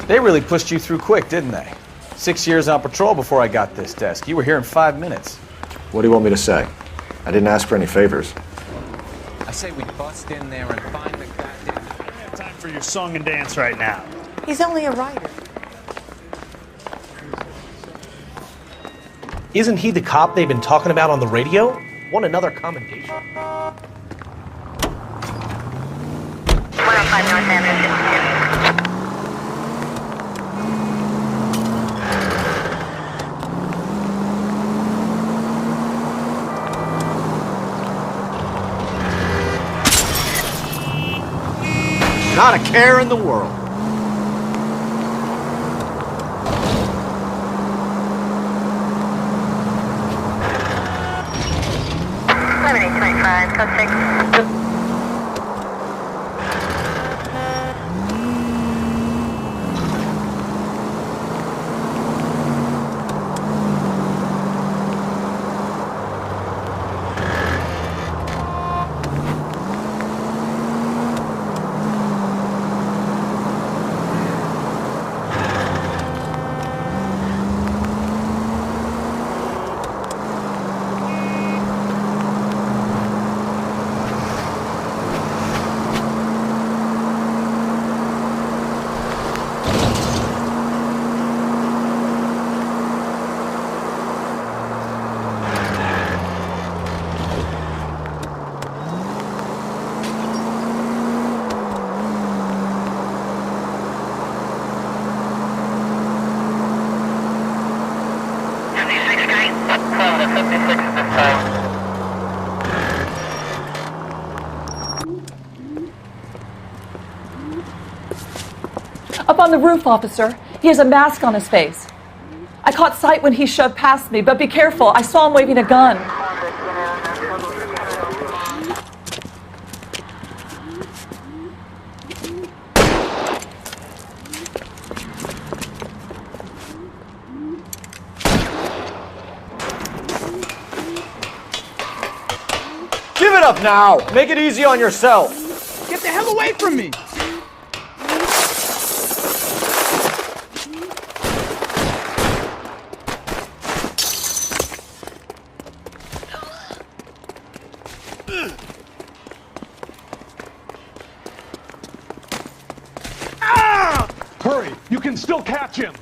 They really pushed you through quick, didn't they? 6 years on patrol before I got this desk. You were here in 5 minutes. What do you want me to say? I didn't ask for any favors. I say we bust in there and find McFadden. I don't have time for your song and dance right now. He's only a writer. Isn't he the cop they've been talking about on the radio? Want another commendation? 105 North Anderson. Not a care in the world. Code 6. Up on the roof, officer. He has a mask on his face. I caught sight when he shoved past me, but be careful. I saw him waving a gun. Give it up now! Make it easy on yourself! Get the hell away from me! Hurry! You can still catch him!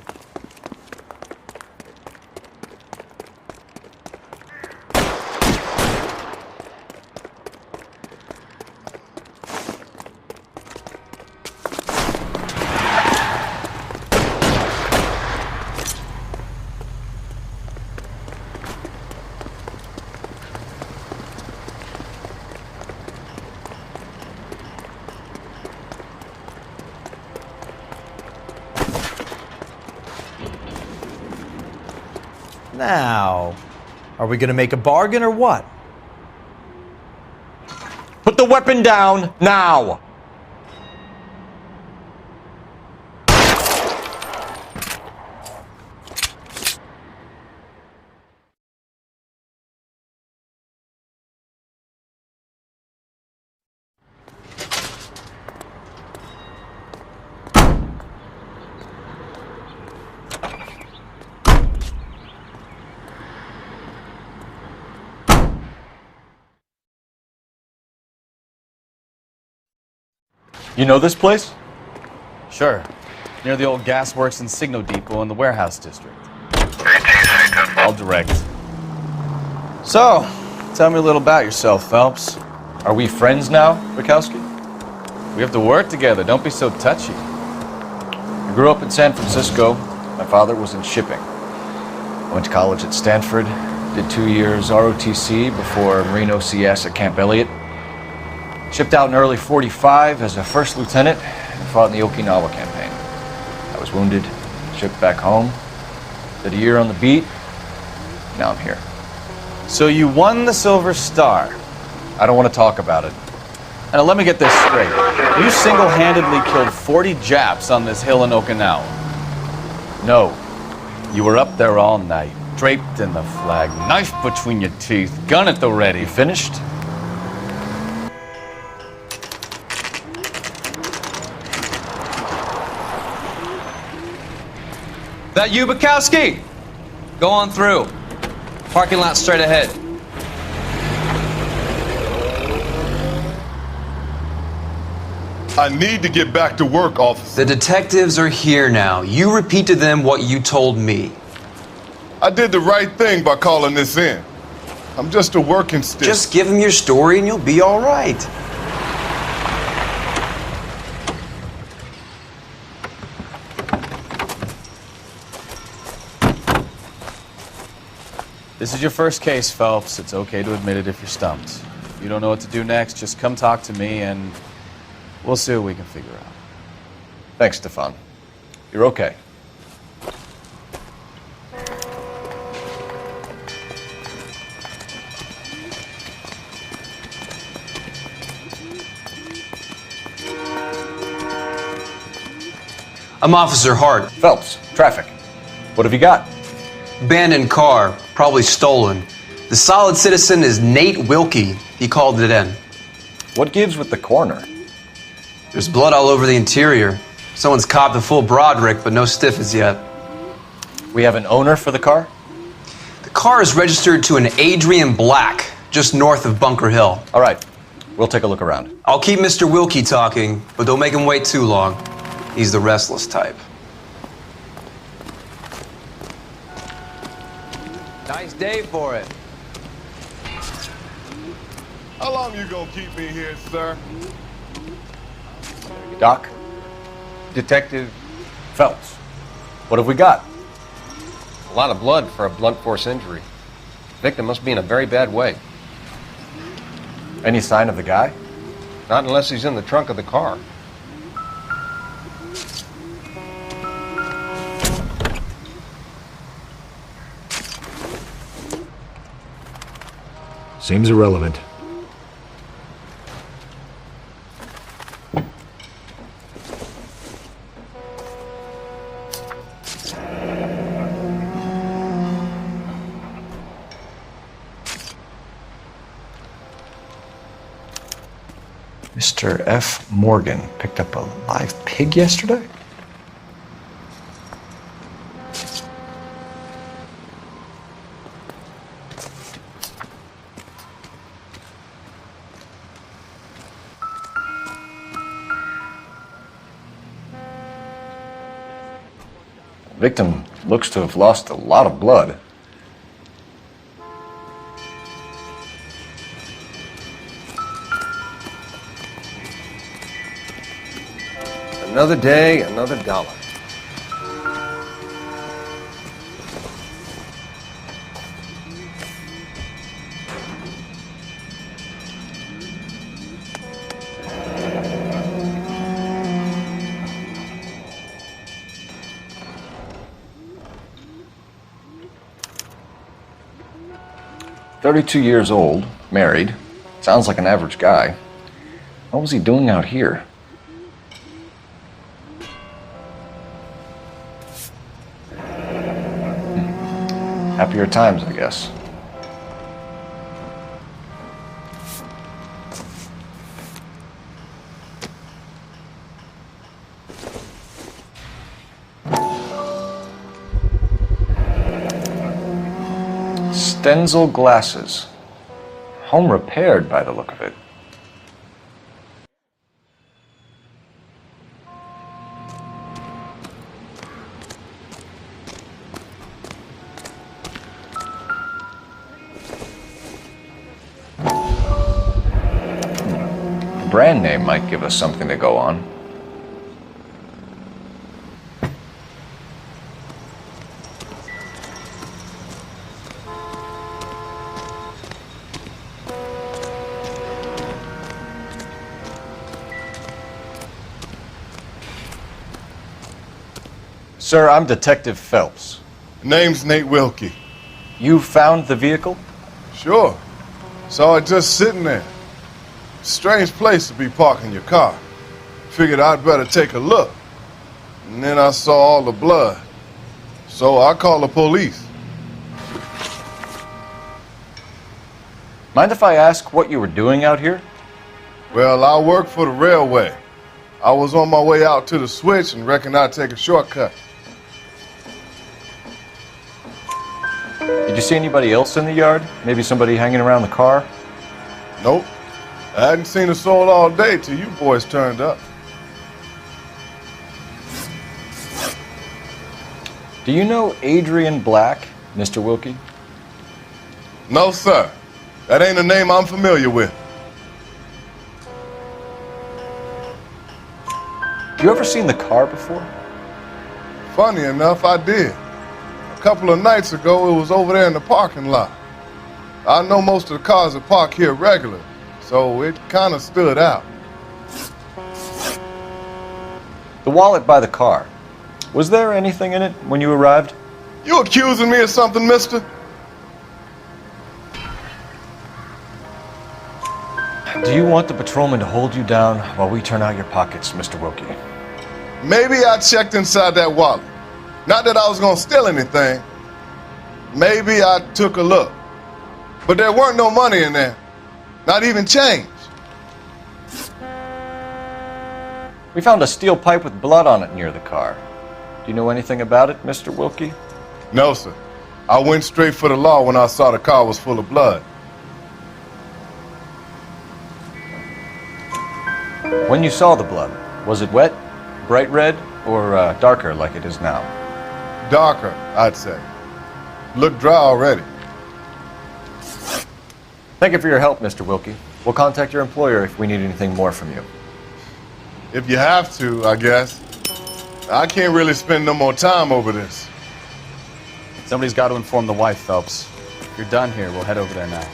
Now, are we gonna make a bargain or what? Put the weapon down, now! You know this place? Sure. Near the old gas works and signal depot in the warehouse district. All direct. So, tell me a little about yourself, Phelps. Are we friends now, Bukowski? We have to work together. Don't be so touchy. I grew up in San Francisco. My father was in shipping. I went to college at Stanford, did 2 years ROTC before Marine OCS at Camp Elliott. Shipped out in early '45 as a first lieutenant and fought in the Okinawa campaign. I was wounded, shipped back home, did a year on the beat, now I'm here. So you won the Silver Star. I don't want to talk about it. And let me get this straight. You single-handedly killed 40 Japs on this hill in Okinawa. No, you were up there all night, draped in the flag, knife between your teeth, gun at the ready. Finished? That you, Bukowski? Go on through. Parking lot straight ahead. I need to get back to work, officer. The detectives are here now. You repeat to them what you told me. I did the right thing by calling this in. I'm just a working stick. Just give them your story and you'll be all right. This is your first case, Phelps. It's okay to admit it if you're stumped. If you don't know what to do next, just come talk to me and we'll see what we can figure out. Thanks, Stefan. You're okay. I'm Officer Hart. Phelps, traffic. What have you got? Abandoned car, probably stolen. The solid citizen is Nate Wilkie. He called it in. What gives with the coroner? There's blood all over the interior. Someone's copped a full Broderick, but no stiff as yet. We have an owner for the car? The car is registered to an Adrian Black, just north of Bunker Hill. All right, we'll take a look around. I'll keep Mr. Wilkie talking, but don't make him wait too long. He's the restless type. Nice day for it. How long you gonna keep me here, sir? Doc? Detective, Phelps. What have we got? a lot of blood for a blunt force injury. Victim must be in a very bad way. Any sign of the guy? Not unless he's in the trunk of the car. Seems irrelevant. Mr. F. Morgan picked up a live pig yesterday? Victim looks to have lost a lot of blood. Another day, another dollar. "32 years old, married. Sounds like an average guy. What was he doing out here?" Happier times, I guess. Stenzel glasses. Home repaired by the look of it. The brand name might give us something to go on. Sir, I'm Detective Phelps. Name's Nate Wilkie. You found the vehicle? Sure. Saw it just sitting there. Strange place to be parking your car. Figured I'd better take a look. And then I saw all the blood. So I called the police. Mind if I ask what you were doing out here? Well, I work for the railway. I was on my way out to the switch and reckoned I'd take a shortcut. Did you see anybody else in the yard? Maybe somebody hanging around the car? Nope. I hadn't seen a soul all day till you boys turned up. Do you know Adrian Black, Mr. Wilkie? No, sir. That ain't a name I'm familiar with. You ever seen the car before? Funny enough, I did. A couple of nights ago, it was over there in the parking lot. I know most of the cars are parked here regular, so it kind of stood out. The wallet by the car. Was there anything in it when you arrived? You accusing me of something, mister? Do you want the patrolman to hold you down while we turn out your pockets, Mr. Wilkie? Maybe I checked inside that wallet. Not that I was gonna steal anything. Maybe I took a look. But there weren't no money in there. Not even change. We found a steel pipe with blood on it near the car. Do you know anything about it, Mr. Wilkie? No, sir. I went straight for the law when I saw the car was full of blood. When you saw the blood, was it wet, bright red, or darker like it is now? Darker, I'd say. Looked dry already. Thank you for your help, Mr. Wilkie. We'll contact your employer if we need anything more from you. If you have to, I guess. I can't really spend no more time over this. Somebody's got to inform the wife, Phelps. If you're done here, we'll head over there now.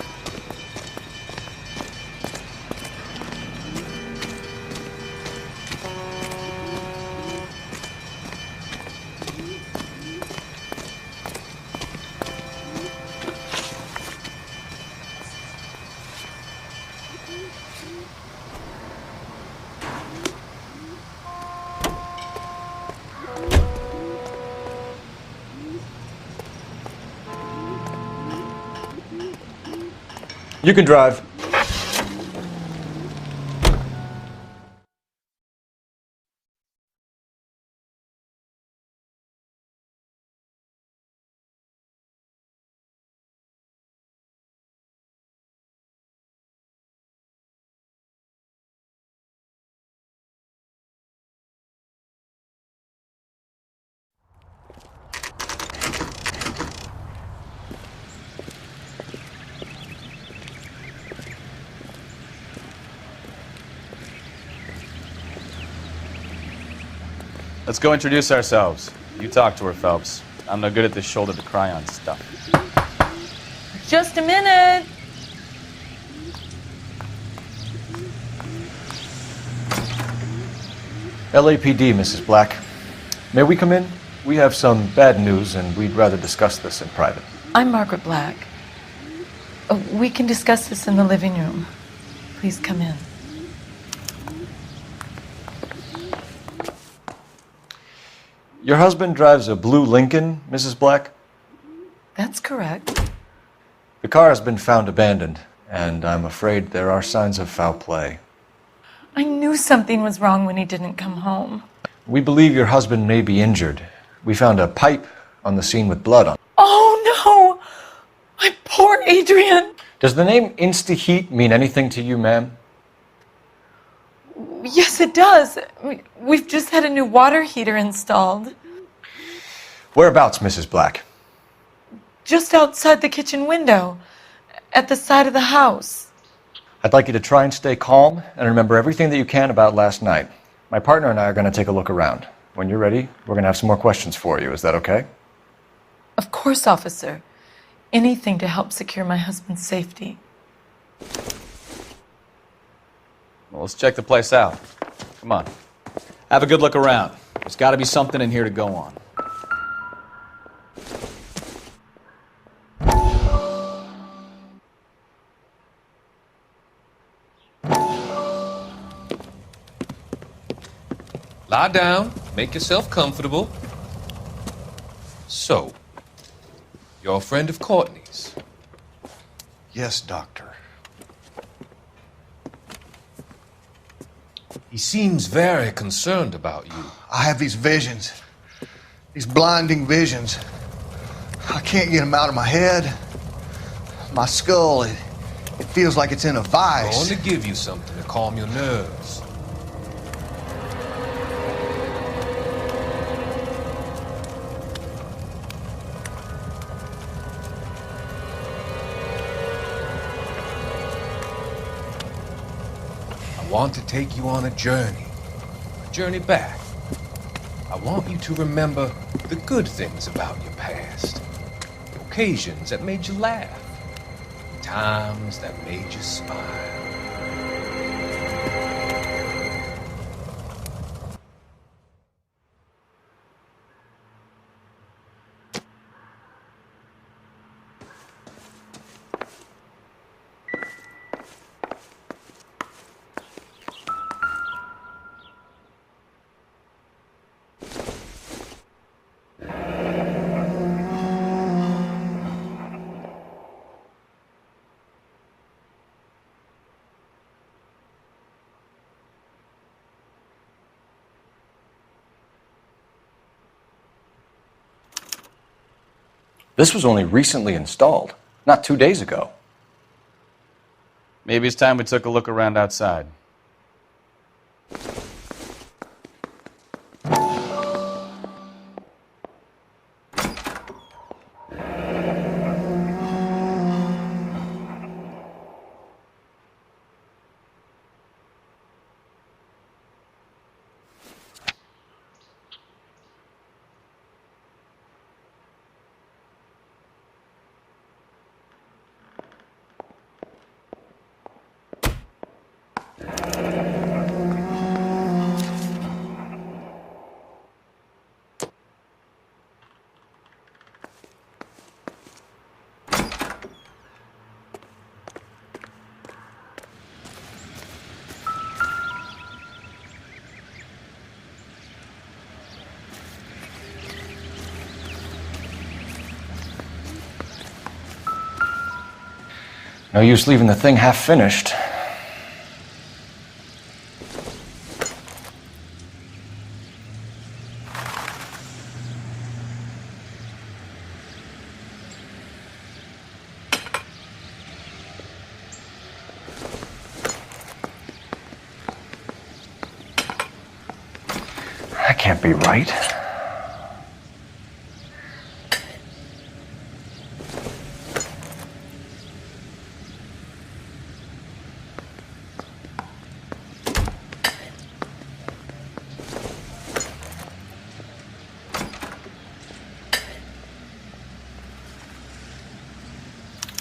You can drive. Let's go introduce ourselves. You talk to her, Phelps. I'm no good at this shoulder to cry on stuff. Just a minute. LAPD, Mrs. Black. May we come in? We have some bad news and we'd rather discuss this in private. I'm Margaret Black. We can discuss this in the living room. Please come in. Your husband drives a blue Lincoln, Mrs. Black? That's correct. The car has been found abandoned, and I'm afraid there are signs of foul play. I knew something was wrong when he didn't come home. We believe your husband may be injured. We found a pipe on the scene with blood on it. Oh no! My poor Adrian! Does the name Insta-Heat mean anything to you, ma'am? Yes, it does. We've just had a new water heater installed. Whereabouts, Mrs. Black? Just outside the kitchen window, at the side of the house. I'd like you to try and stay calm and remember everything that you can about last night. My partner and I are going to take a look around. When you're ready, we're going to have some more questions for you. Is that okay? Of course, officer. Anything to help secure my husband's safety. Well, let's check the place out. Come on. Have a good look around. There's got to be something in here to go on. Lie down, make yourself comfortable. So, you're a friend of Courtney's? Yes, Doctor. He seems very concerned about you. I have these visions, these blinding visions. I can't get them out of my head. My skull, it feels like it's in a I vice. want to give you something to calm your nerves. I want to take you on a journey back. I want you to remember the good things about your past, the occasions that made you laugh, the times that made you smile. This was only recently installed, not 2 days ago. Maybe it's time we took a look around outside. No use leaving the thing half finished. That can't be right.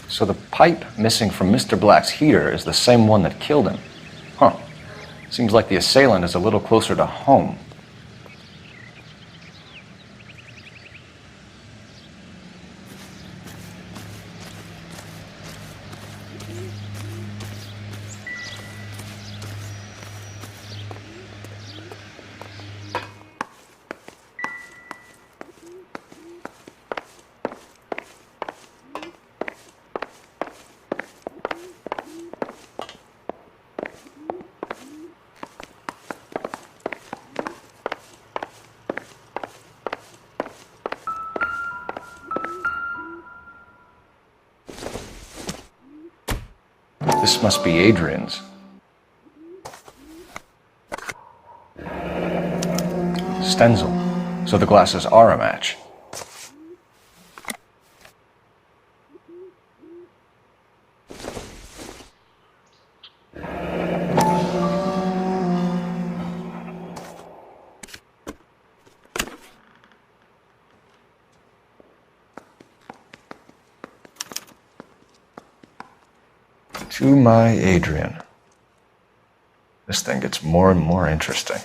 So the pipe missing from Mr. Black's heater is the same one that killed him. Huh. Seems like the assailant is a little closer to home. This must be Adrian's. Stenzel. So the glasses are a match. To my Adrian. This thing gets more and more interesting.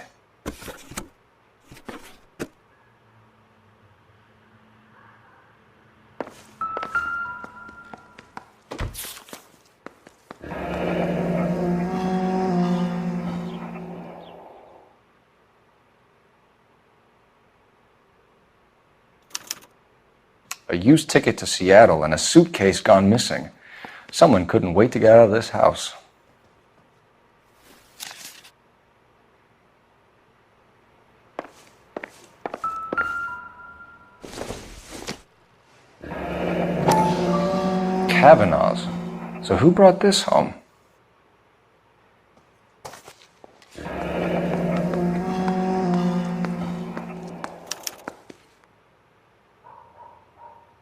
A used ticket to Seattle and a suitcase gone missing. Someone couldn't wait to get out of this house. Kavanaugh's. So who brought this home?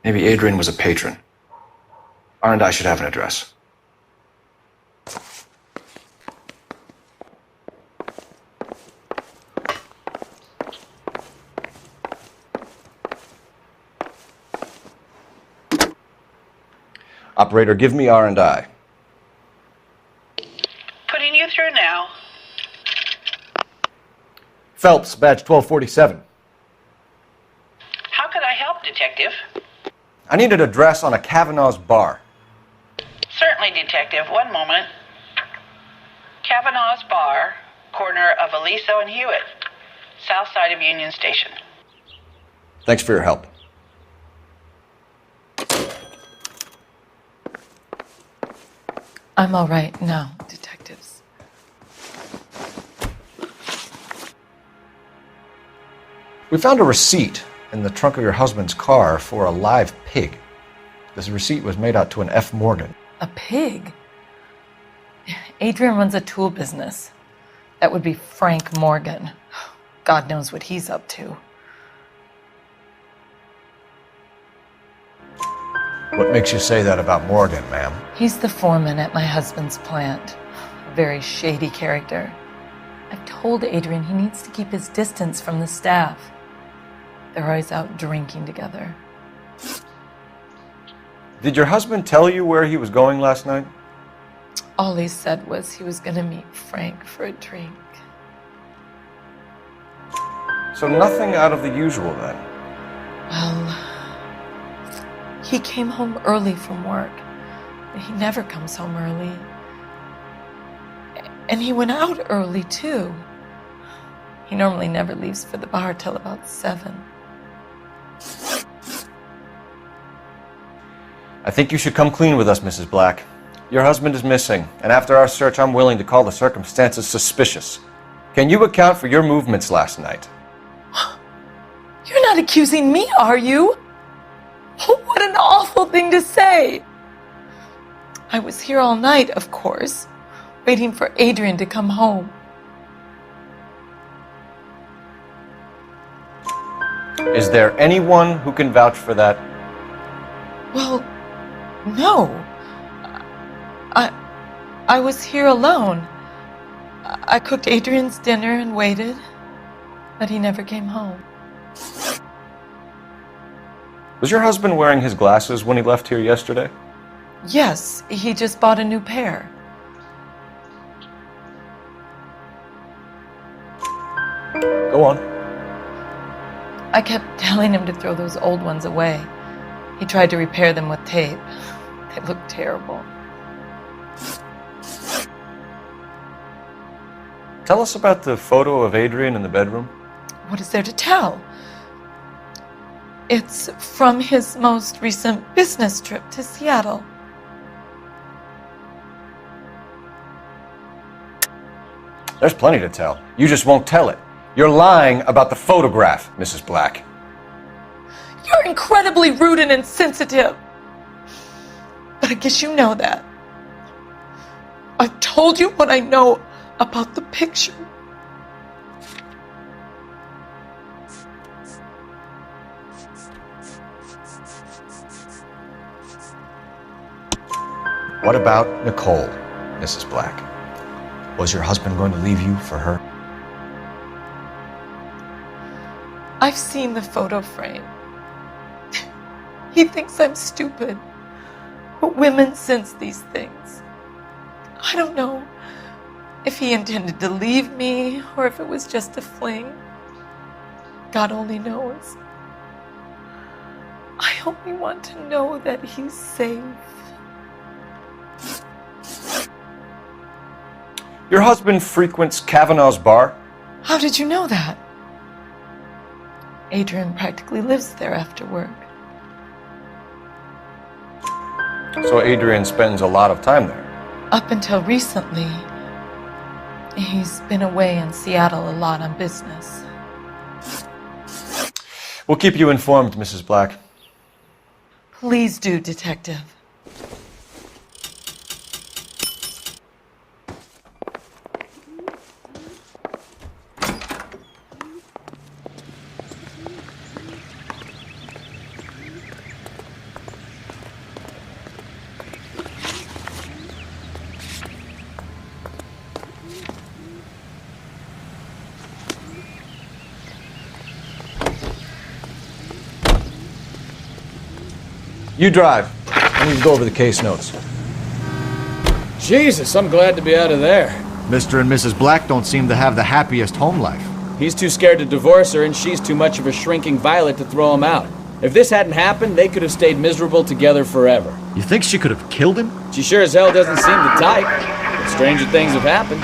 Maybe Adrian was a patron. R&I should have an address. Operator, give me R&I. Putting you through now. Phelps, badge 1247. How could I help, Detective? I need an address on a Kavanaugh's bar. Certainly, Detective. One moment. Kavanaugh's Bar, corner of Aliso and Hewitt, south side of Union Station. Thanks for your help. I'm all right now, detectives. We found a receipt in the trunk of your husband's car for a live pig. This receipt was made out to an F. Morgan. A pig? Adrian runs a tool business. That would be Frank Morgan. God knows what he's up to. What makes you say that about Morgan, ma'am? He's the foreman at my husband's plant. A very shady character. I've told Adrian he needs to keep his distance from the staff. They're always out drinking together. Did your husband tell you where he was going last night? All he said was he was going to meet Frank for a drink. So nothing out of the usual then? Well, he came home early from work. He never comes home early. And he went out early, too. He normally never leaves for the bar till about 7. I think you should come clean with us, Mrs. Black. Your husband is missing, and after our search, I'm willing to call the circumstances suspicious. Can you account for your movements last night? You're not accusing me, are you? What an awful thing to say. I was here all night, of course, waiting for Adrian to come home. Is there anyone who can vouch for that? Well, no. I was here alone. I cooked Adrian's dinner and waited, but he never came home. Was your husband wearing his glasses when he left here yesterday? Yes, he just bought a new pair. Go on. I kept telling him to throw those old ones away. He tried to repair them with tape. They looked terrible. Tell us about the photo of Adrian in the bedroom. What is there to tell? It's from his most recent business trip to Seattle. There's plenty to tell. You just won't tell it. You're lying about the photograph, Mrs. Black. You're incredibly rude and insensitive. But I guess you know that. I've told you what I know about the picture. What about Nicole, Mrs. Black? Was your husband going to leave you for her? I've seen the photo frame. He thinks I'm stupid. But women sense these things. I don't know if he intended to leave me or if it was just a fling. God only knows. I only want to know that he's safe. Your husband frequents Kavanaugh's bar? How did you know that? Adrian practically lives there after work. So Adrian spends a lot of time there? Up until recently, he's been away in Seattle a lot on business. We'll keep you informed, Mrs. Black. Please do, Detective. You drive. I need to go over the case notes. Jesus, I'm glad to be out of there. Mr. and Mrs. Black don't seem to have the happiest home life. He's too scared to divorce her, and she's too much of a shrinking violet to throw him out. If this hadn't happened, they could have stayed miserable together forever. You think she could have killed him? She sure as hell doesn't seem the type. But stranger things have happened.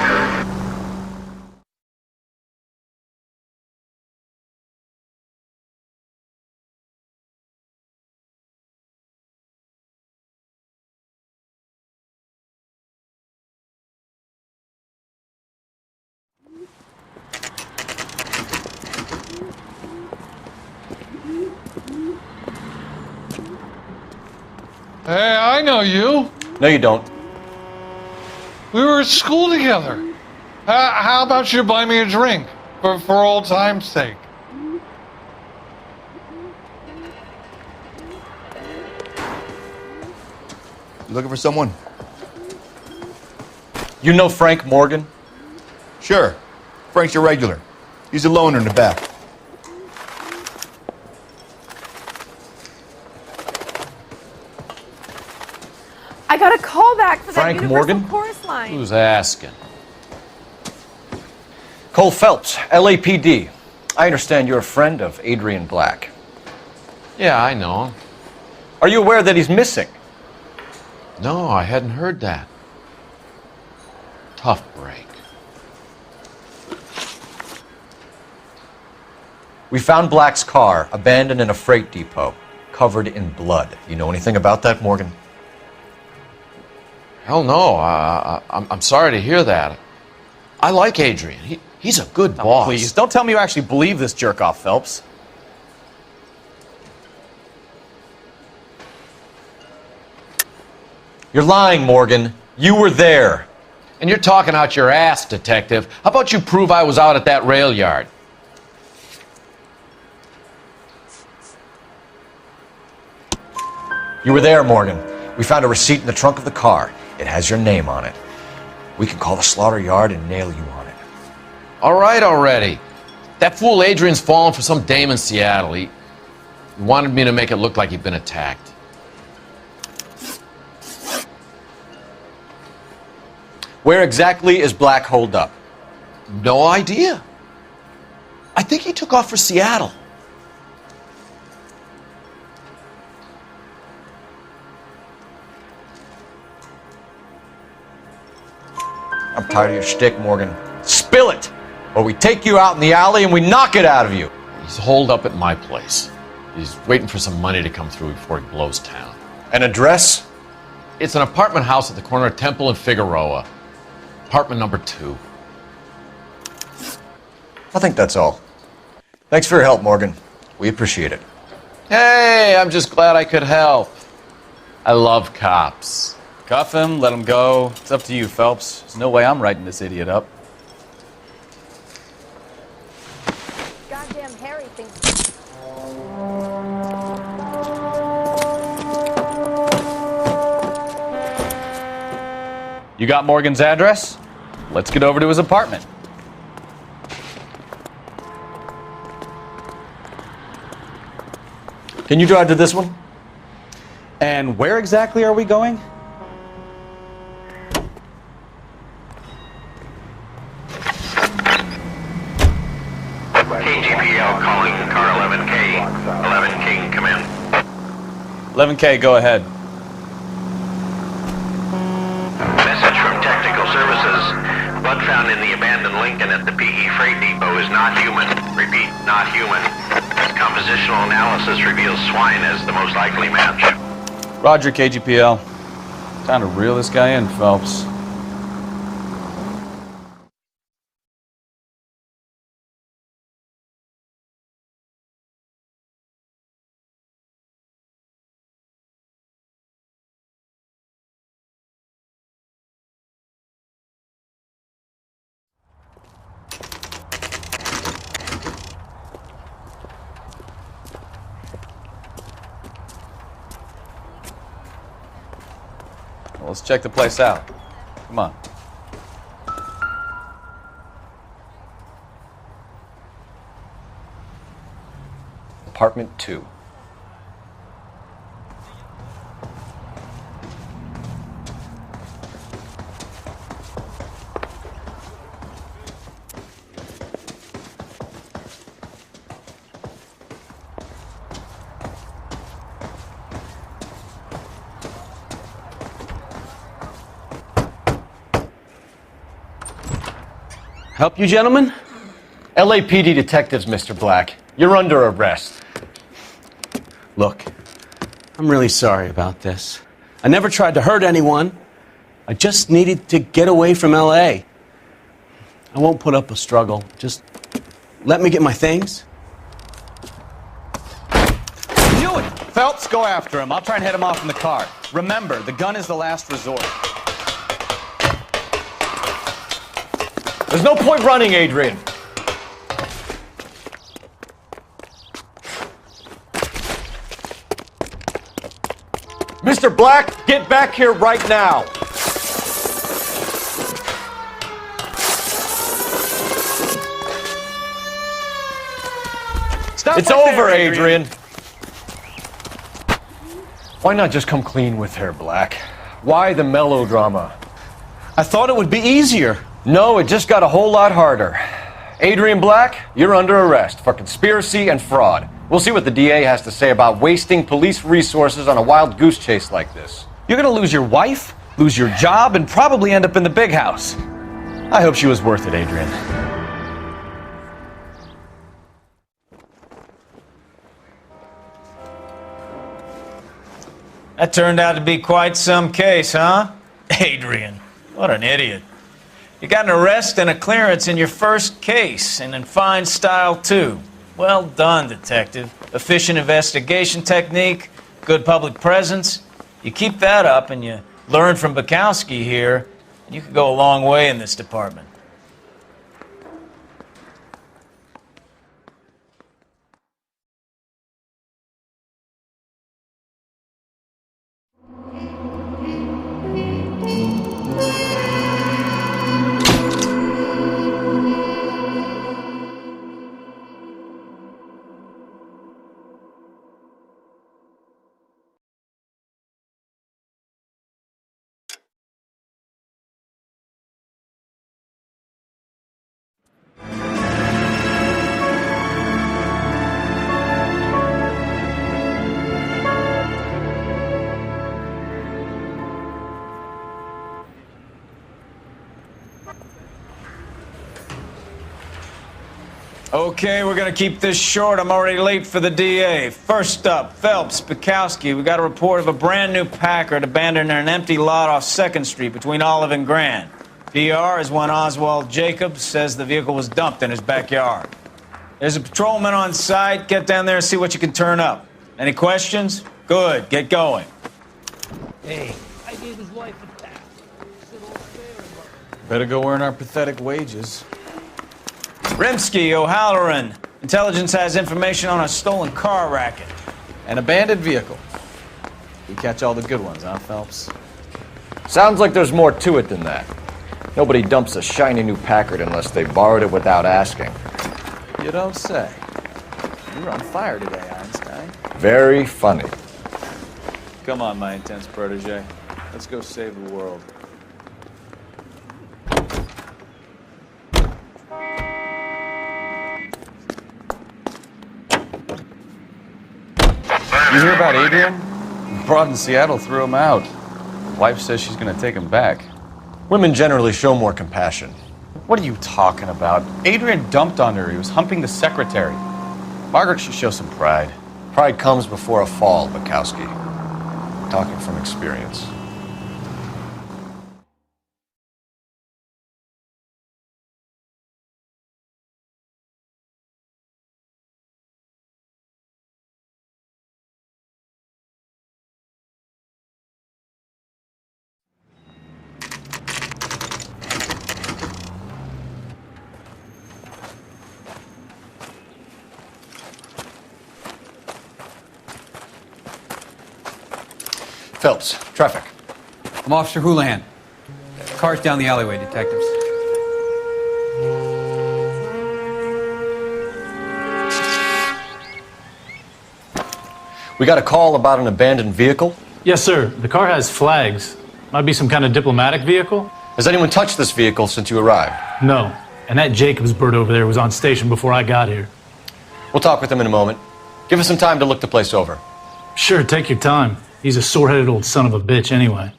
Hey, I know you. No, you don't. We were at school together. How about you buy me a drink for old time's sake? You looking for someone? You know Frank Morgan? Sure. Frank's your regular. He's a loner in the back. I got a call back for Frank that Universal Morgan? Chorus line. Who's asking? Cole Phelps, LAPD. I understand you're a friend of Adrian Black. Yeah, I know him. Are you aware that he's missing? No, I hadn't heard that. Tough break. We found Black's car abandoned in a freight depot, covered in blood. You know anything about that, Morgan? Hell no. I'm sorry to hear that. I like Adrian. He's a good boss. Please, don't tell me you actually believe this jerk-off, Phelps. You're lying, Morgan. You were there. And you're talking out your ass, detective. How about you prove I was out at that rail yard? You were there, Morgan. We found a receipt in the trunk of the car. It has your name on it. We can call the slaughter yard and nail you on it. All right already. That fool Adrian's fallen for some dame in Seattle. He wanted me to make it look like he'd been attacked. Where exactly is Black holed up? No idea. I think he took off for Seattle. I'm tired of your shtick, Morgan. Spill it! Or we take you out in the alley and we knock it out of you. He's holed up at my place. He's waiting for some money to come through before he blows town. An address? It's an apartment house at the corner of Temple and Figueroa. Apartment number 2. I think that's all. Thanks for your help, Morgan. We appreciate it. Hey, I'm just glad I could help. I love cops. Cuff him, let him go. It's up to you, Phelps. There's no way I'm writing this idiot up. Goddamn Harry thinks. You got Morgan's address? Let's get over to his apartment. Can you drive to this one? And where exactly are we going? KGPL calling car 11K. 11K, come in. 11K, go ahead. Message from Technical Services. Blood found in the abandoned Lincoln at the PE Freight Depot is not human. Repeat, not human. Compositional analysis reveals swine as the most likely match. Roger, KGPL. Time to reel this guy in, Phelps. Well, let's check the place out. Come on. Apartment 2. Help you, gentlemen? LAPD detectives, Mr. Black. You're under arrest. Look, I'm really sorry about this. I never tried to hurt anyone. I just needed to get away from L.A. I won't put up a struggle. Just let me get my things. Do it! Phelps, go after him. I'll try and head him off in the car. Remember, the gun is the last resort. There's no point running, Adrian. Mr. Black, get back here right now. Stop it's right over, there, Adrian. Why not just come clean with her, Black? Why the melodrama? I thought it would be easier. No, it just got a whole lot harder. Adrian Black, you're under arrest for conspiracy and fraud. We'll see what the DA has to say about wasting police resources on a wild goose chase like this. You're gonna lose your wife, lose your job, and probably end up in the big house. I hope she was worth it, Adrian. That turned out to be quite some case, huh? Adrian, what an idiot. You got an arrest and a clearance in your first case, and in fine style, too. Well done, detective. Efficient investigation technique, good public presence. You keep that up and you learn from Bukowski here, and you could go a long way in this department. Okay, we're gonna keep this short. I'm already late for the DA. First up, Phelps, Bukowski. We got a report of a brand new Packard abandoned in an empty lot off 2nd Street between Olive and Grand. PR is one Oswald Jacobs says the vehicle was dumped in his backyard. There's a patrolman on site. Get down there and see what you can turn up. Any questions? Good, get going. Hey, I gave his wife a tap. Better go earn our pathetic wages. Rimsky, O'Halloran. Intelligence has information on a stolen car racket. An abandoned vehicle. We catch all the good ones, huh, Phelps? Sounds like there's more to it than that. Nobody dumps a shiny new Packard unless they borrowed it without asking. You don't say. You were on fire today, Einstein. Very funny. Come on, my intense protege. Let's go save the world. You hear about Adrian? The broad in Seattle threw him out. Wife says she's gonna take him back. Women generally show more compassion. What are you talking about? Adrian dumped on her. He was humping the secretary. Margaret should show some pride. Pride comes before a fall, Bukowski. Talking from experience. Phelps, traffic. I'm Officer Houlihan. Car's down the alleyway, detectives. We got a call about an abandoned vehicle? Yes, sir. The car has flags. Might be some kind of diplomatic vehicle. Has anyone touched this vehicle since you arrived? No. And that Jacobs bird over there was on station before I got here. We'll talk with him in a moment. Give us some time to look the place over. Sure, take your time. He's a sore-headed old son of a bitch anyway.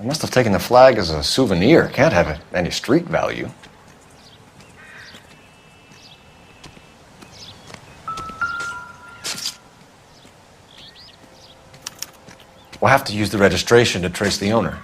I must have taken the flag as a souvenir. Can't have any street value. We'll have to use the registration to trace the owner.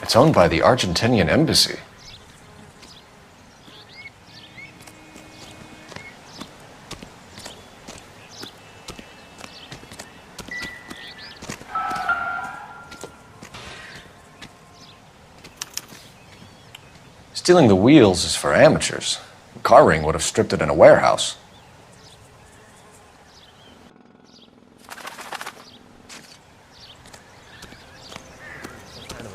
It's owned by the Argentinian embassy. Stealing the wheels is for amateurs. A car ring would have stripped it in a warehouse.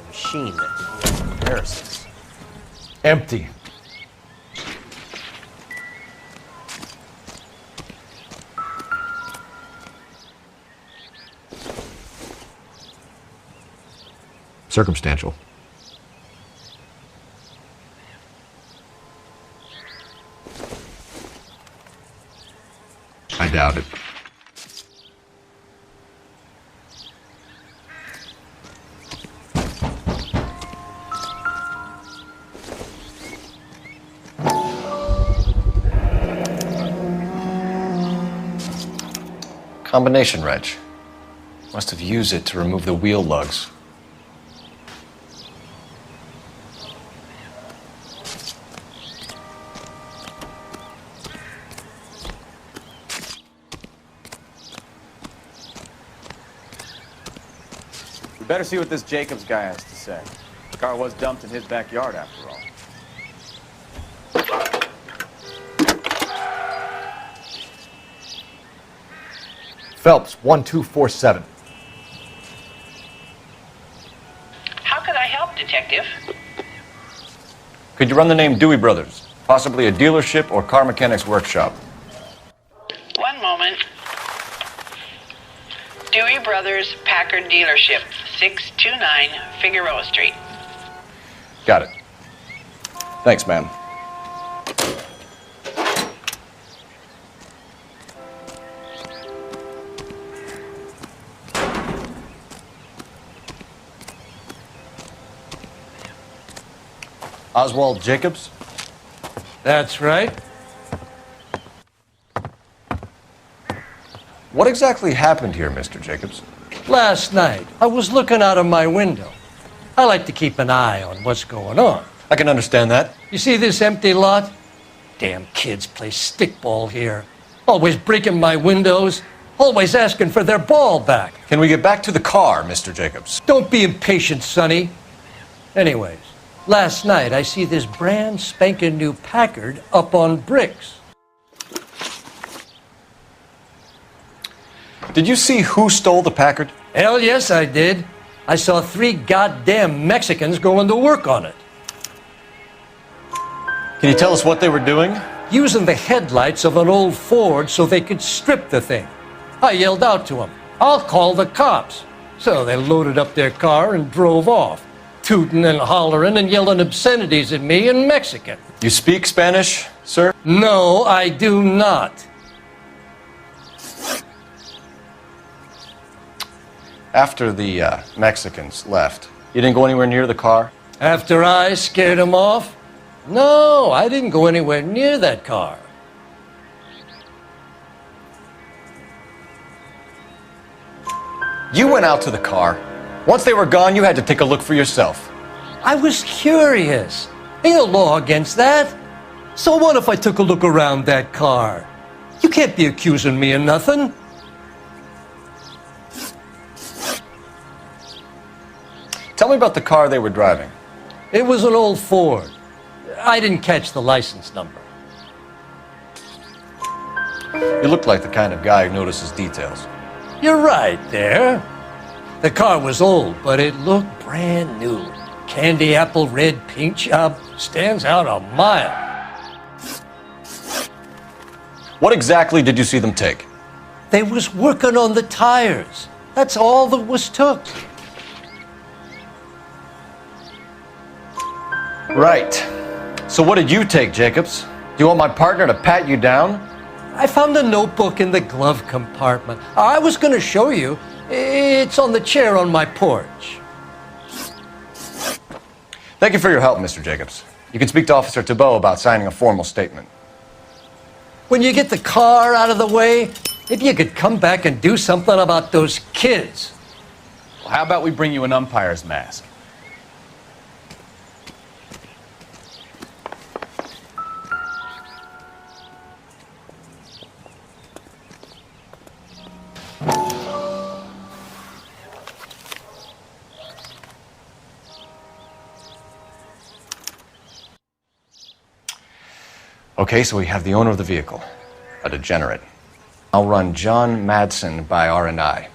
Machine that comparisons. Empty. Circumstantial. I doubt it. Combination wrench. Must have used it to remove the wheel lugs. We better see what this Jacobs guy has to say. The car was dumped in his backyard after all. Phelps, 1247. How could I help, Detective? Could you run the name Dewey Brothers? Possibly a dealership or car mechanics workshop. One moment. Dewey Brothers Packard Dealership, 629 Figueroa Street. Got it. Thanks, ma'am. Oswald Jacobs? That's right. What exactly happened here, Mr. Jacobs? Last night, I was looking out of my window. I like to keep an eye on what's going on. I can understand that. You see this empty lot? Damn kids play stickball here. Always breaking my windows. Always asking for their ball back. Can we get back to the car, Mr. Jacobs? Don't be impatient, Sonny. Anyways, last night I see this brand spanking new Packard up on bricks. Did you see who stole the Packard? Hell yes, I did. I saw 3 goddamn Mexicans going to work on it. Can you tell us what they were doing? Using the headlights of an old Ford so they could strip the thing. I yelled out to them, "I'll call the cops." So they loaded up their car and drove off, tooting and hollering and yelling obscenities at me in Mexican. You speak Spanish, sir? No, I do not. After the Mexicans left, you didn't go anywhere near the car? After I scared them off? No, I didn't go anywhere near that car. You went out to the car. Once they were gone, you had to take a look for yourself. I was curious. Ain't no law against that. So what if I took a look around that car? You can't be accusing me of nothing. Tell me about the car they were driving. It was an old Ford. I didn't catch the license number. You look like the kind of guy who notices details. You're right there. The car was old, but it looked brand new. Candy apple red paint job stands out a mile. What exactly did you see them take? They was working on the tires. That's all that was took. Right. So what did you take, Jacobs? Do you want my partner to pat you down? I found a notebook in the glove compartment. I was going to show you. It's on the chair on my porch. Thank you for your help, Mr. Jacobs. You can speak to Officer Thibault about signing a formal statement. When you get the car out of the way, if you could come back and do something about those kids. Well, how about we bring you an umpire's mask? Okay, so we have the owner of the vehicle, a degenerate. I'll run John Madsen by R&I.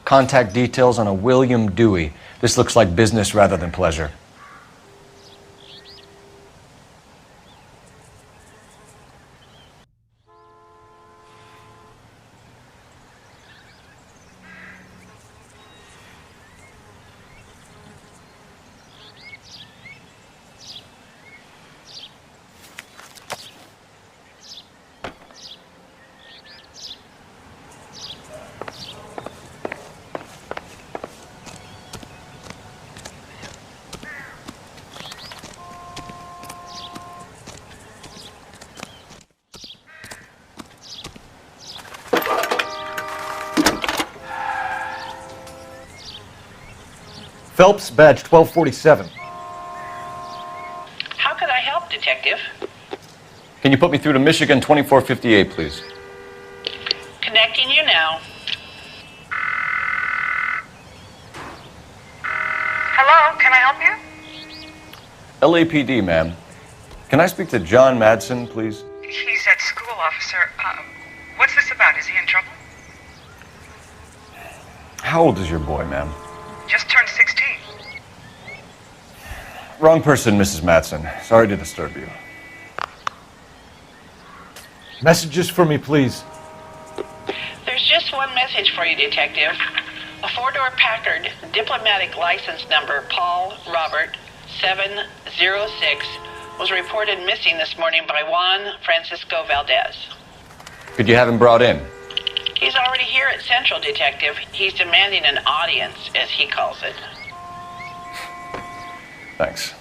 Contact details on a William Dewey. This looks like business rather than pleasure. Phelps, badge 1247. How could I help, Detective? Can you put me through to Michigan 2458, please? Connecting you now. Hello, can I help you? LAPD, ma'am. Can I speak to John Madsen, please? He's at school, officer. What's this about? Is he in trouble? How old is your boy, ma'am? Just turned 16. Wrong person, Mrs. Madsen. Sorry to disturb you. Messages for me, please. There's just one message for you, Detective. A four-door Packard, diplomatic license number Paul Robert 706, was reported missing this morning by Juan Francisco Valdez. Could you have him brought in? He's already here at Central, Detective. He's demanding an audience, as he calls it. Thanks.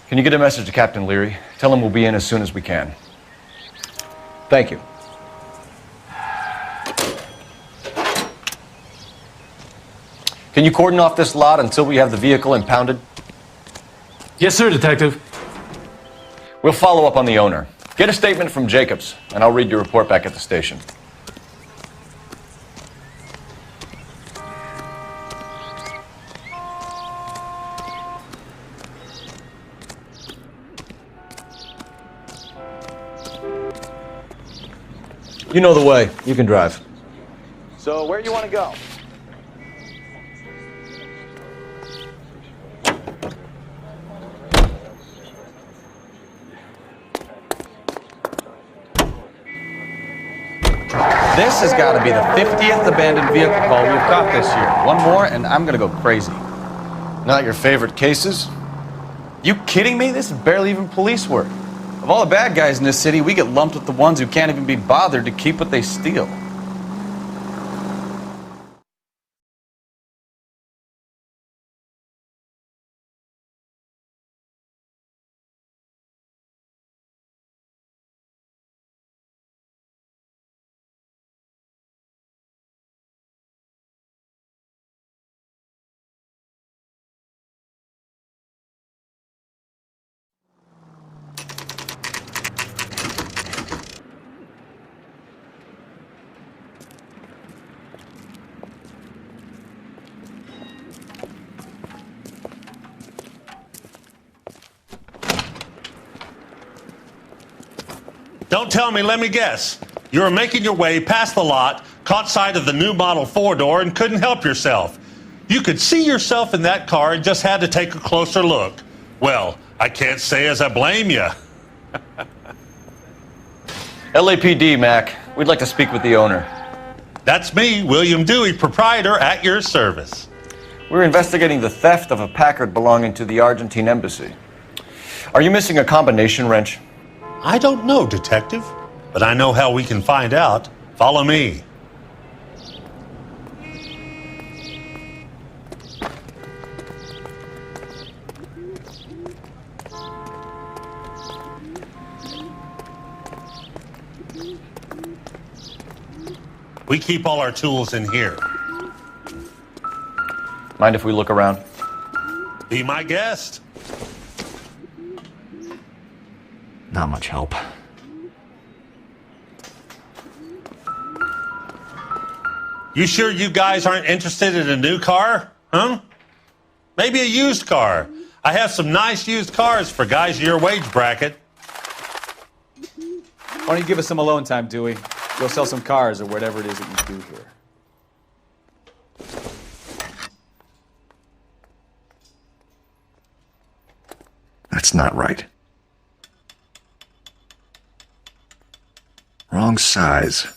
Can you get a message to Captain Leary? Tell him we'll be in as soon as we can. Thank you. Can you cordon off this lot until we have the vehicle impounded? Yes, sir, Detective. We'll follow up on the owner. Get a statement from Jacobs, and I'll read your report back at the station. You know the way. You can drive. So, where do you want to go? This has got to be the 50th abandoned vehicle call we've caught this year. One more, and I'm going to go crazy. Not your favorite cases? You kidding me? This is barely even police work. Of all the bad guys in this city, we get lumped with the ones who can't even be bothered to keep what they steal. Don't tell me, let me guess. You were making your way past the lot, caught sight of the new model 4-door, and couldn't help yourself. You could see yourself in that car and just had to take a closer look. Well, I can't say as I blame you. LAPD, Mac. We'd like to speak with the owner. That's me, William Dewey, proprietor, at your service. We're investigating the theft of a Packard belonging to the Argentine embassy. Are you missing a combination wrench? I don't know, Detective, but I know how we can find out. Follow me. We keep all our tools in here. Mind if we look around? Be my guest. Not much help. You sure you guys aren't interested in a new car? Huh? Maybe a used car. I have some nice used cars for guys your wage bracket. Why don't you give us some alone time, Dewey? Go sell some cars or whatever it is that you do here. That's not right. Wrong size.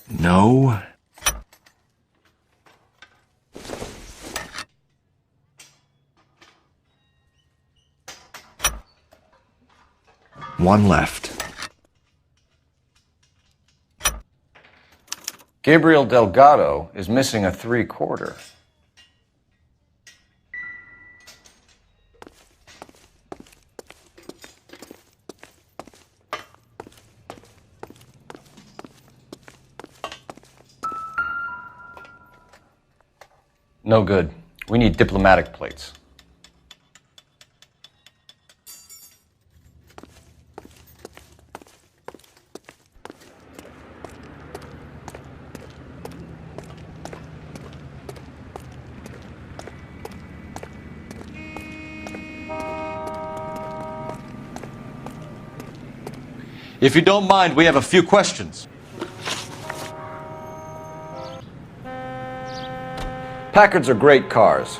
No. One left. Gabriel Delgado is missing a 3/4. No good. We need diplomatic plates. If you don't mind, we have a few questions. Packards are great cars,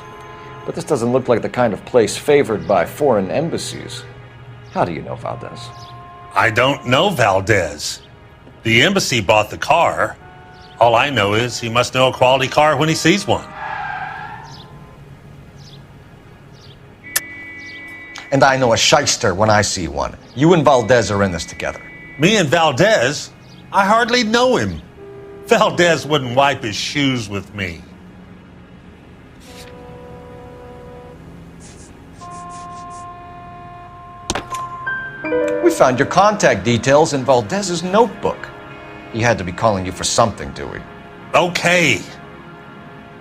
but this doesn't look like the kind of place favored by foreign embassies. How do you know Valdez? I don't know Valdez. The embassy bought the car. All I know is he must know a quality car when he sees one. And I know a shyster when I see one. You and Valdez are in this together. Me and Valdez? I hardly know him. Valdez wouldn't wipe his shoes with me. We found your contact details in Valdez's notebook. He had to be calling you for something, Dewey. Okay.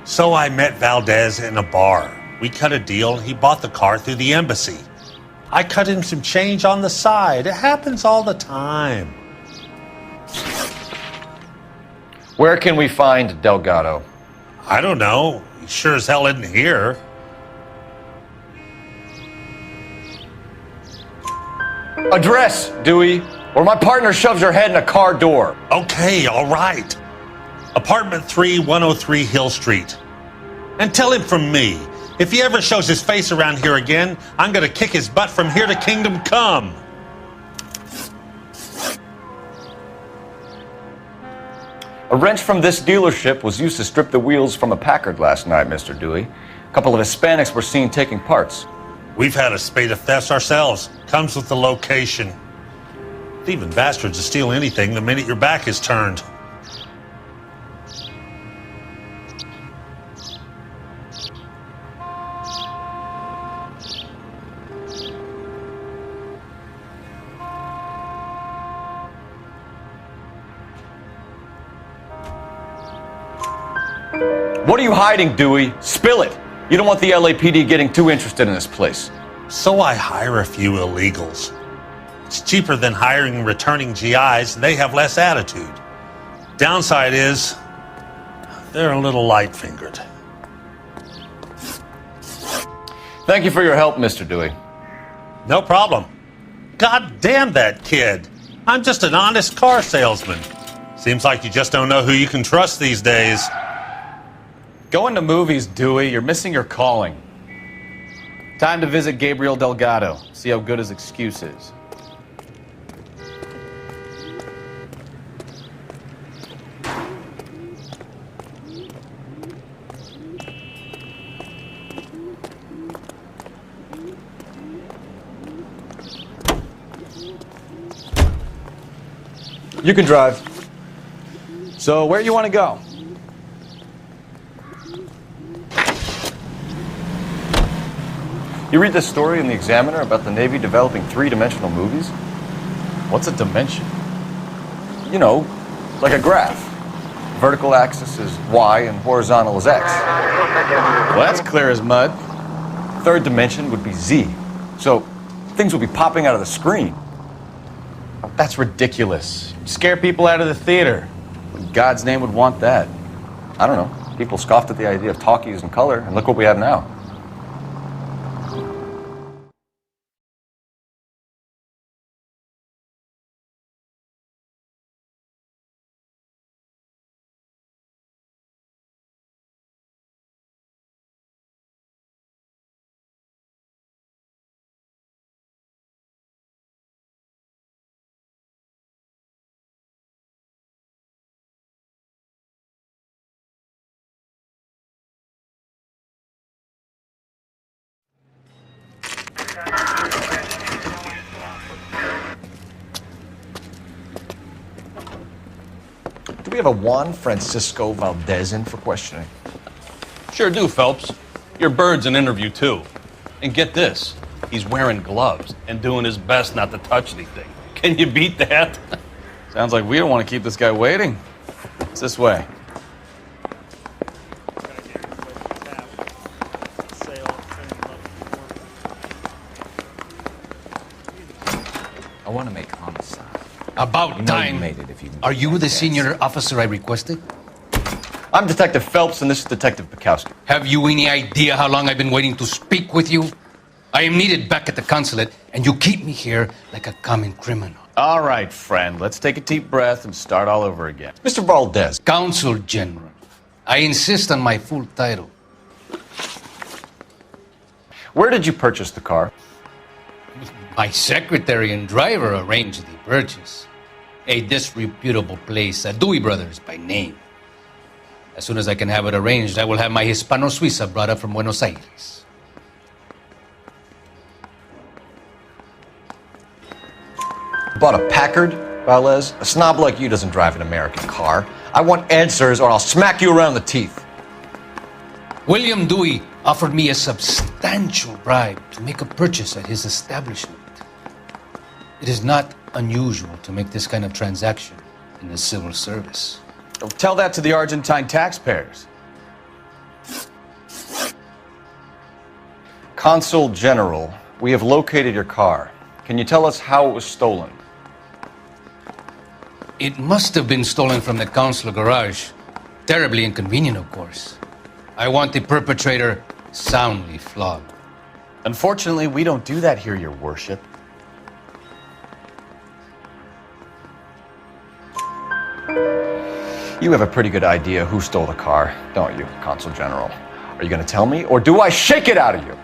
So I met Valdez in a bar. We cut a deal and he bought the car through the embassy. I cut him some change on the side. It happens all the time. Where can we find Delgado? I don't know. He sure as hell isn't here. Address, Dewey, or my partner shoves your head in a car door. Okay, all right. Apartment 3, 103 Hill Street. And tell him from me, if he ever shows his face around here again, I'm gonna kick his butt from here to Kingdom Come. A wrench from this dealership was used to strip the wheels from a Packard last night, Mr. Dewey. A couple of Hispanics were seen taking parts. We've had a spate of thefts ourselves. Comes with the location. Thieving bastards to steal anything the minute your back is turned. What are you hiding, Dewey? Spill it. You don't want the LAPD getting too interested in this place. So I hire a few illegals. It's cheaper than hiring returning GIs, and they have less attitude. Downside is, they're a little light-fingered. Thank you for your help, Mr. Dewey. No problem. God damn that kid. I'm just an honest car salesman. Seems like you just don't know who you can trust these days. Going to movies, Dewey. You're missing your calling. Time to visit Gabriel Delgado. See how good his excuse is. You can drive. So, where you want to go? You read this story in the Examiner about the Navy developing three-dimensional movies? What's a dimension? You know, like a graph. Vertical axis is Y and horizontal is X. Well, that's clear as mud. Third dimension would be Z. So, things will be popping out of the screen. That's ridiculous. You scare people out of the theater. In God's name would want that? I don't know. People scoffed at the idea of talkies in color, and look what we have now. Do we have a Juan Francisco Valdez in for questioning? Sure do, Phelps. Your bird's an interview, too. And get this, he's wearing gloves and doing his best not to touch anything. Can you beat that? Sounds like we don't want to keep this guy waiting. It's this way. I want to make homicide. About You know time. you made it if you Are you the senior officer I requested? I'm Detective Phelps, and this is Detective Bukowski. Have you any idea how long I've been waiting to speak with you? I am needed back at the consulate, and you keep me here like a common criminal. All right, friend. Let's take a deep breath and start all over again. Mr. Valdez. Consul General. I insist on my full title. Where did you purchase the car? My secretary and driver arranged the purchase. A disreputable place, Dewey Brothers by name. As soon as I can have it arranged, I will have my Hispano Suiza brought up from Buenos Aires. Bought a Packard, Valdez? A snob like you doesn't drive an American car. I want answers or I'll smack you around the teeth. William Dewey offered me a substantial bribe to make a purchase at his establishment. It is not unusual to make this kind of transaction in the civil service. Tell that to the Argentine taxpayers. Consul General, we have located your car. Can you tell us how it was stolen? It must have been stolen from the consular garage. Terribly inconvenient, of course. I want the perpetrator soundly flogged. Unfortunately, we don't do that here, Your Worship. You have a pretty good idea who stole the car, don't you, Consul General? Are you going to tell me, or do I shake it out of you?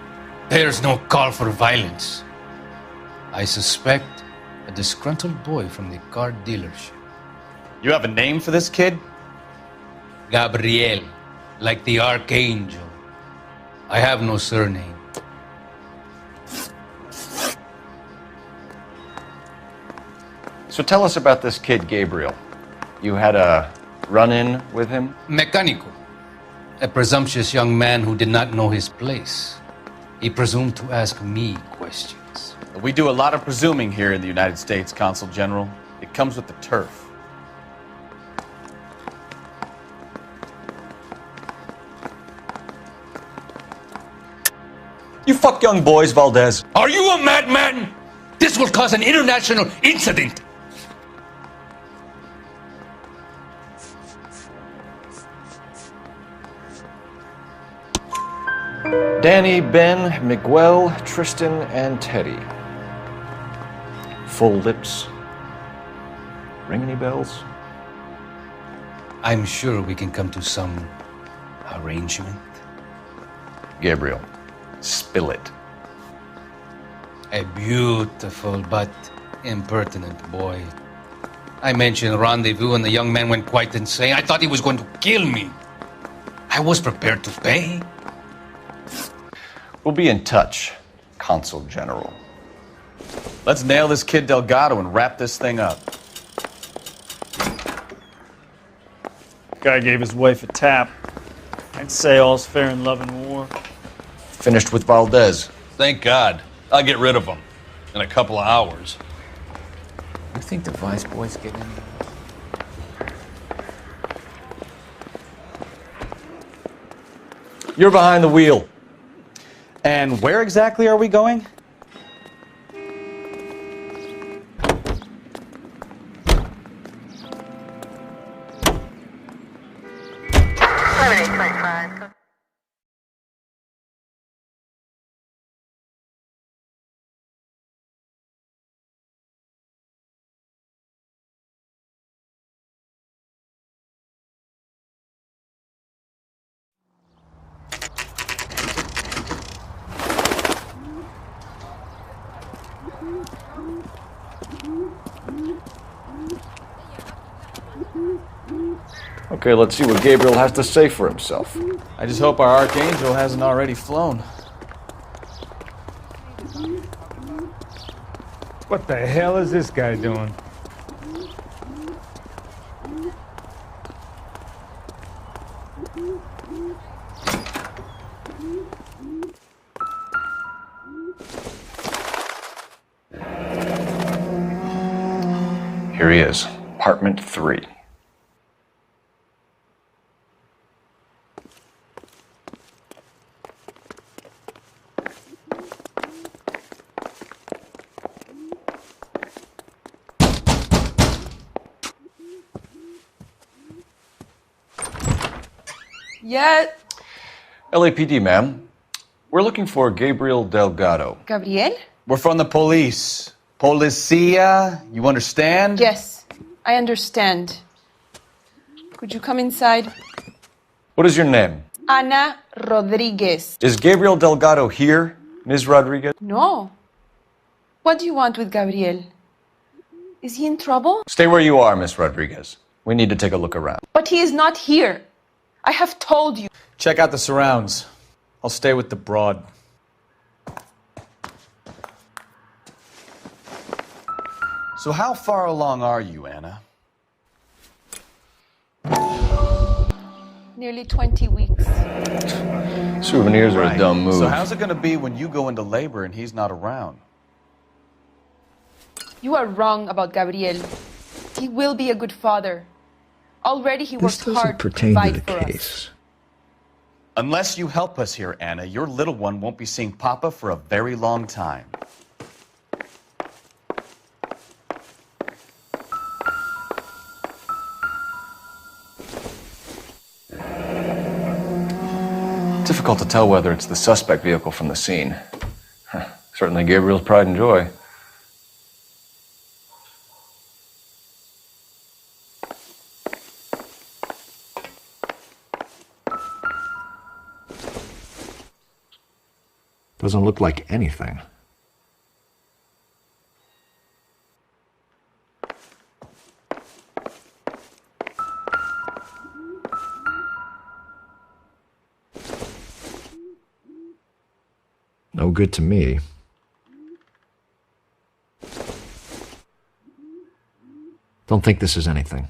There's no call for violence. I suspect a disgruntled boy from the car dealership. You have a name for this kid? Gabriel, like the archangel. I have no surname. So tell us about this kid, Gabriel. You had a run-in with him? Mecánico. A presumptuous young man who did not know his place. He presumed to ask me questions. We do a lot of presuming here in the United States, Consul General. It comes with the turf. You fuck young boys, Valdez. Are you a madman? This will cause an international incident. Danny, Ben, Miguel, Tristan, and Teddy. Full lips. Ring any bells? I'm sure we can come to some arrangement. Gabriel, spill it. A beautiful but impertinent boy. I mentioned rendezvous and the young man went quite insane. I thought he was going to kill me. I was prepared to pay. We'll be in touch, Consul General. Let's nail this kid Delgado and wrap this thing up. Guy gave his wife a tap. I'd say all's fair in love and war. Finished with Valdez. Thank God. I'll get rid of him in a couple of hours. You think the Vice boys get in? You're behind the wheel. And where exactly are we going? Okay, let's see what Gabriel has to say for himself. I just hope our Archangel hasn't already flown. What the hell is this guy doing? Here he is, apartment 3. Yeah. LAPD, ma'am. We're looking for Gabriel Delgado. Gabriel? We're from the police. Policia, you understand? Yes, I understand. Could you come inside? What is your name? Ana Rodriguez. Is Gabriel Delgado here, Ms. Rodriguez? No. What do you want with Gabriel? Is he in trouble? Stay where you are, Ms. Rodriguez. We need to take a look around. But he is not here. I have told you. Check out the surrounds. I'll stay with the broad. So how far along are you, Anna? Nearly 20 weeks. Souvenirs are a dumb move. So how's it going to be when you go into labor and he's not around? You are wrong about Gabriel. He will be a good father. Already he worked hard to provide for us. Unless you help us here, Anna, your little one won't be seeing Papa for a very long time. Difficult to tell whether it's the suspect vehicle from the scene. Certainly Gabriel's pride and joy. Doesn't look like anything. No good to me. Don't think this is anything.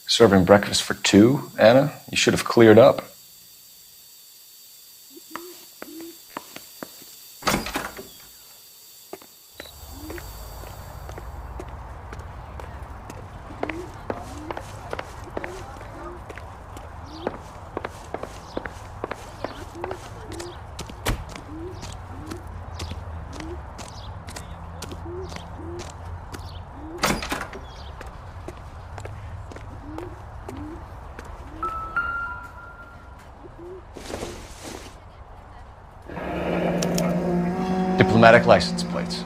Serving breakfast for 2, Anna? You should have cleared up. Diplomatic license plates.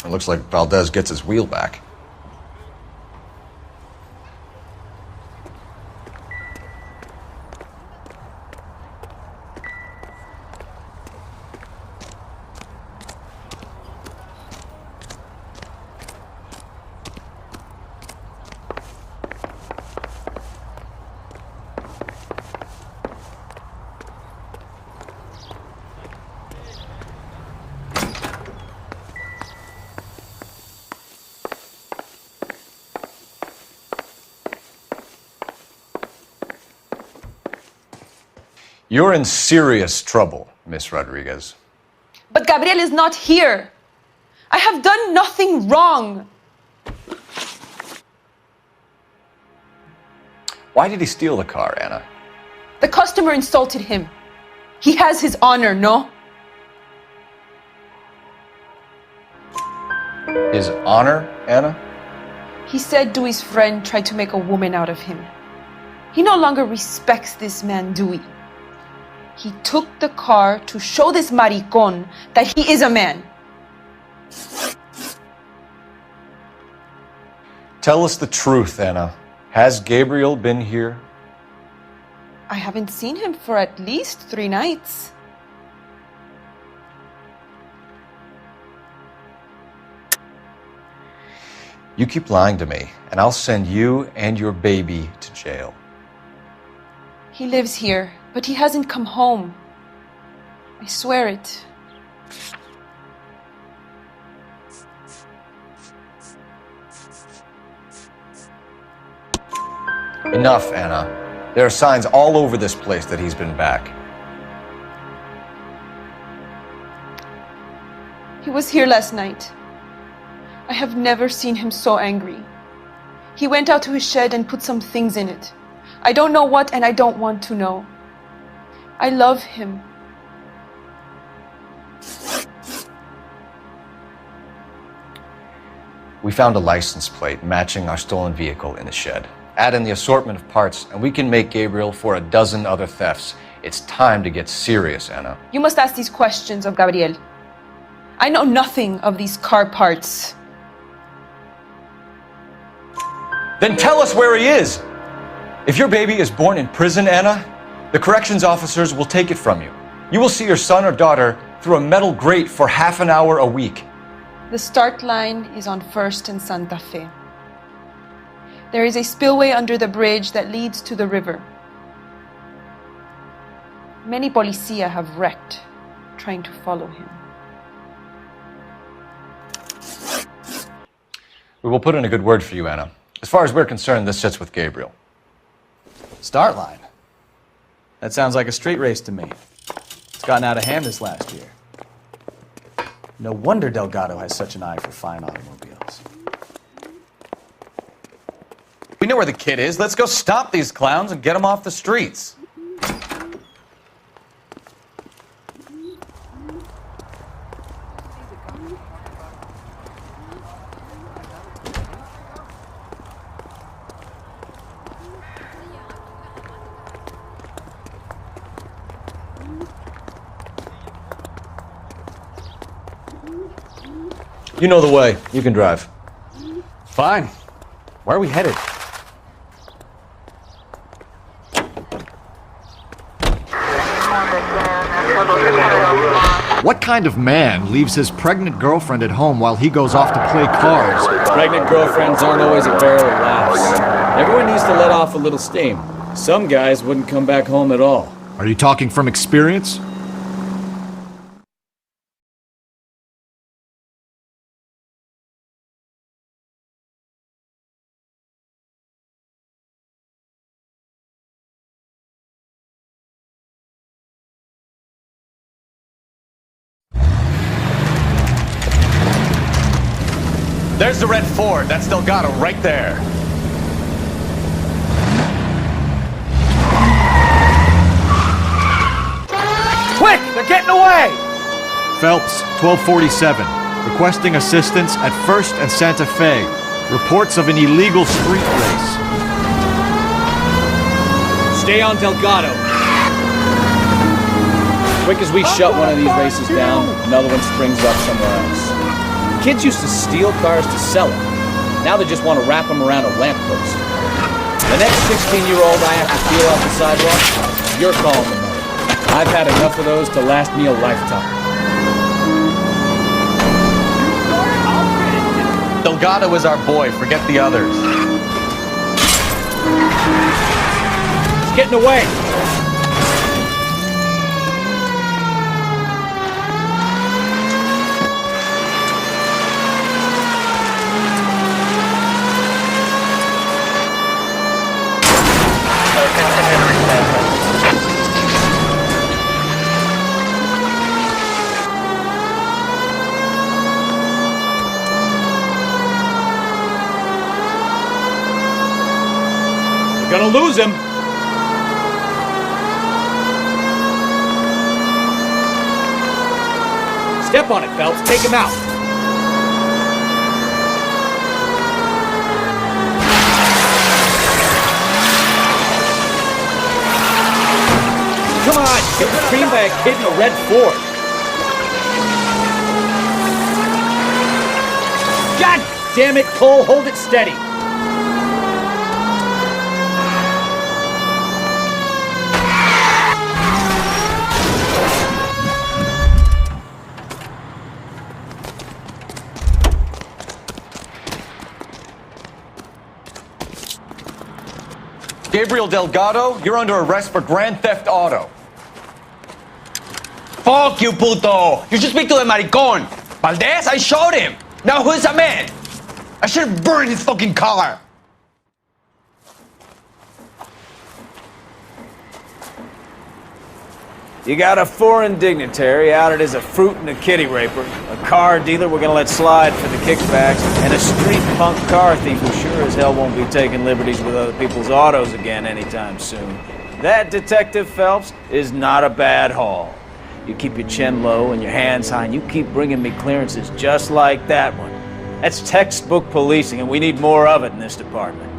It looks like Valdez gets his wheel back. You're in serious trouble, Miss Rodriguez. But Gabriel is not here. I have done nothing wrong. Why did he steal the car, Anna? The customer insulted him. He has his honor, no? His honor, Anna? He said Dewey's friend tried to make a woman out of him. He no longer respects this man, Dewey. He took the car to show this maricón that he is a man. Tell us the truth, Anna. Has Gabriel been here? I haven't seen him for at least 3 nights. You keep lying to me, and I'll send you and your baby to jail. He lives here, but he hasn't come home. I swear it. Enough, Anna. There are signs all over this place that he's been back. He was here last night. I have never seen him so angry. He went out to his shed and put some things in it. I don't know what, and I don't want to know. I love him. We found a license plate matching our stolen vehicle in the shed. Add in the assortment of parts, and we can make Gabriel for a dozen other thefts. It's time to get serious, Anna. You must ask these questions of Gabriel. I know nothing of these car parts. Then tell us where he is! If your baby is born in prison, Anna, the corrections officers will take it from you. You will see your son or daughter through a metal grate for half an hour a week. The start line is on 1st and Santa Fe. There is a spillway under the bridge that leads to the river. Many policia have wrecked trying to follow him. We will put in a good word for you, Anna. As far as we're concerned, this sits with Gabriel. Start line? That sounds like a street race to me. It's gotten out of hand this last year. No wonder Delgado has such an eye for fine automobiles. We know where the kid is. Let's go stop these clowns and get them off the streets. You know the way. You can drive. Fine. Where are we headed? What kind of man leaves his pregnant girlfriend at home while he goes off to play cards? Pregnant girlfriends aren't always a barrel of laughs. Everyone needs to let off a little steam. Some guys wouldn't come back home at all. Are you talking from experience? There's the red Ford. That's Delgado right there. Quick! They're getting away! Phelps, 1247. Requesting assistance at 1st and Santa Fe. Reports of an illegal street race. Stay on Delgado. Quick as we shut one of these races down, another one springs up somewhere else. Kids used to steal cars to sell them. Now they just want to wrap them around a lamppost. The next 16-year-old I have to steal off the sidewalk, you're calling the money. I've had enough of those to last me a lifetime. Delgado is our boy. Forget the others. He's getting away. We're gonna lose him. Step on it, Phelps. Take him out. Come on, get creamed by a kid in a red Ford. God damn it, Cole, hold it steady. Gabriel Delgado, you're under arrest for grand theft auto. Fuck you, puto! You should speak to the maricón. Valdez, I showed him. Now who's a man? I should have burned his fucking car. You got a foreign dignitary outed as a fruit and a kitty raper, a car dealer we're gonna let slide for the kickbacks, and a street punk car thief who sure as hell won't be taking liberties with other people's autos again anytime soon. That, Detective Phelps, is not a bad haul. You keep your chin low and your hands high, and you keep bringing me clearances just like that one. That's textbook policing, and we need more of it in this department.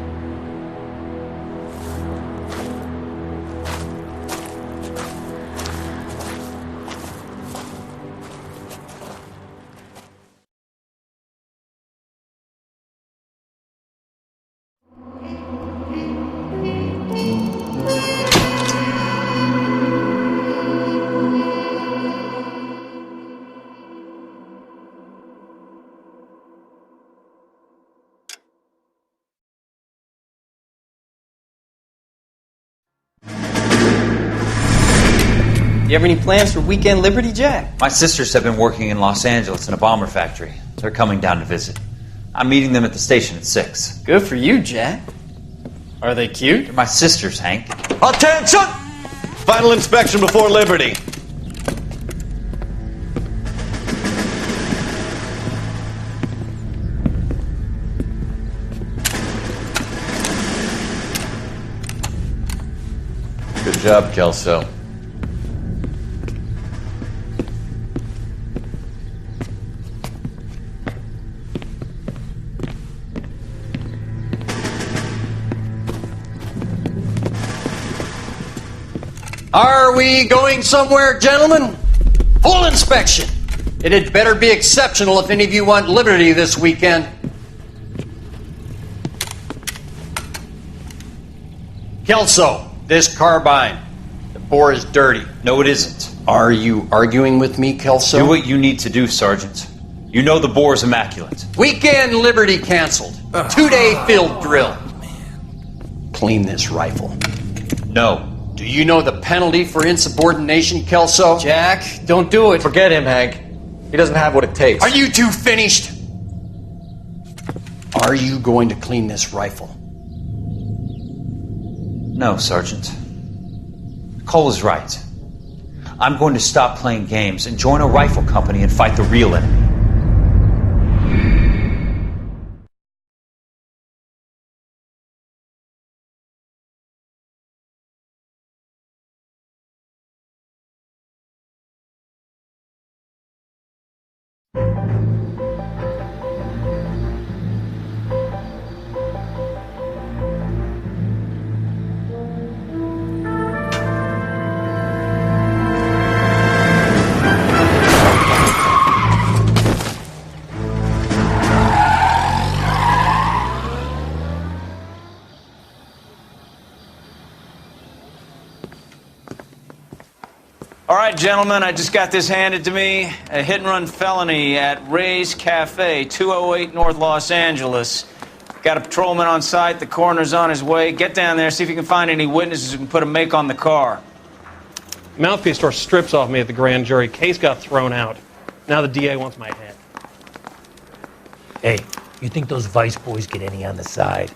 You have any plans for weekend Liberty, Jack? My sisters have been working in Los Angeles in a bomber factory. They're coming down to visit. I'm meeting them at the station at 6. Good for you, Jack. Are they cute? They're my sisters, Hank. Attention! Final inspection before Liberty. Good job, Kelso. Are we going somewhere, gentlemen? Full inspection. It had better be exceptional if any of you want liberty this weekend. Kelso, this carbine. The bore is dirty. No, it isn't. Are you arguing with me, Kelso? Do what you need to do, Sergeant. You know the bore is immaculate. Weekend liberty canceled. 2-day field drill. Clean this rifle. No. Do you know the penalty for insubordination, Kelso? Jack, don't do it. Forget him, Hank. He doesn't have what it takes. Are you two finished? Are you going to clean this rifle? No, Sergeant. Cole is right. I'm going to stop playing games and join a rifle company and fight the real enemy. All right, gentlemen, I just got this handed to me. A hit-and-run felony at Ray's Cafe, 208 North Los Angeles. Got a patrolman on site. The coroner's on his way. Get down there, see if you can find any witnesses who can put a make on the car. Mouthpiece tore strips off me at the grand jury. Case got thrown out. Now the DA wants my head. Hey, you think those Vice boys get any on the side?